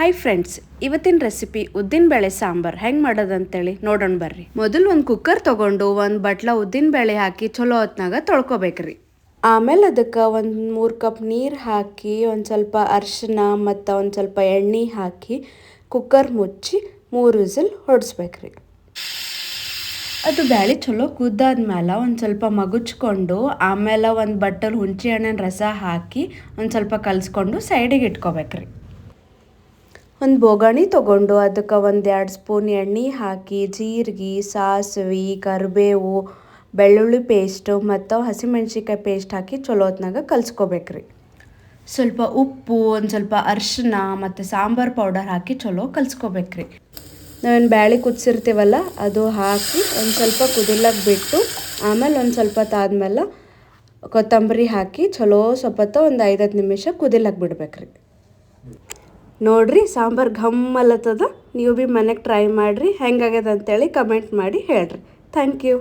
Hi friends, ಇವತ್ತಿನ recipe ಉದ್ದಿನಬೇಳೆ ಸಾಂಬಾರು ಹೆಂಗೆ ಮಾಡೋದಂತೇಳಿ ನೋಡೋಣ ಬರ್ರಿ. ಮೊದಲು ಒಂದು ಕುಕ್ಕರ್ ತೊಗೊಂಡು ಒಂದು ಬಟ್ಲ ಉದ್ದಿನಬೇಳೆ ಹಾಕಿ ಚಲೋ ಹೊತ್ನಾಗ ತೊಳ್ಕೊಬೇಕ್ರಿ. ಆಮೇಲೆ ಅದಕ್ಕೆ ಒಂದು 3 ಕಪ್ ನೀರು ಹಾಕಿ ಒಂದು ಸ್ವಲ್ಪ ಅರಿಶಿನ ಮತ್ತು ಒಂದು ಸ್ವಲ್ಪ ಎಣ್ಣೆ ಹಾಕಿ ಕುಕ್ಕರ್ ಮುಚ್ಚಿ 3 ವಿಸಿಲ್ ಹೊಡಿಸ್ಬೇಕ್ರಿ. ಅದು ಬ್ಯಾಳೆ ಚಲೋ ಕುದ್ದಾದ್ಮೇಲೆ ಒಂದು ಸ್ವಲ್ಪ ಮಗುಚ್ಕೊಂಡು ಆಮೇಲೆ ಒಂದು ಬಟ್ಟಲು ಹುಣಸೆ ಹಣ್ಣಿನ ರಸ ಹಾಕಿ ಒಂದು ಸ್ವಲ್ಪ ಕಲಿಸ್ಕೊಂಡು ಸೈಡಿಗೆ ಇಟ್ಕೋಬೇಕ್ರಿ. ಒಂದು ಬೋಗಣಿ ತೊಗೊಂಡು ಅದಕ್ಕೆ 1-2 ಸ್ಪೂನ್ ಎಣ್ಣೆ ಹಾಕಿ ಜೀರಿಗೆ, ಸಾಸಿವೆ, ಕರಿಬೇವು, ಬೆಳ್ಳುಳ್ಳಿ ಪೇಸ್ಟು ಮತ್ತು ಹಸಿಮೆಣ್ಸಿಕಾಯಿ ಪೇಸ್ಟ್ ಹಾಕಿ ಚಲೋ ಹೊತ್ನಾಗ ಕಲಿಸ್ಕೋಬೇಕ್ರಿ. ಸ್ವಲ್ಪ ಉಪ್ಪು, ಒಂದು ಸ್ವಲ್ಪ ಅರಿಶಿನ ಮತ್ತು ಸಾಂಬಾರು ಪೌಡರ್ ಹಾಕಿ ಚಲೋ ಕಲಿಸ್ಕೋಬೇಕ್ರಿ. ನಾವೇನು ಬ್ಯಾಳೆ ಕುದಿಸಿರ್ತೀವಲ್ಲ ಅದು ಹಾಕಿ ಒಂದು ಸ್ವಲ್ಪ ಕುದಿಲಕ್ಕೆ ಬಿಟ್ಟು ಆಮೇಲೆ ಒಂದು ಸ್ವಲ್ಪ ತಾದ್ಮೇಲೆ ಕೊತ್ತಂಬರಿ ಹಾಕಿ ಚಲೋ ಸ್ವಲ್ಪ ಒಂದು 5-10 ನಿಮಿಷ ಕುದಿಲಕ್ಕೆ ಬಿಡ್ಬೇಕ್ರಿ. ನೋಡ್ರಿ ಸಾಂಬಾರು ಘಮ್ಮಲತ್ತದ. ನೀವು ಭೀ ಮನೆಗೆ ಟ್ರೈ ಮಾಡಿರಿ, ಹೆಂಗಾಗ್ಯದ ಅಂತೇಳಿ ಕಮೆಂಟ್ ಮಾಡಿ ಹೇಳ್ರಿ. Thank you.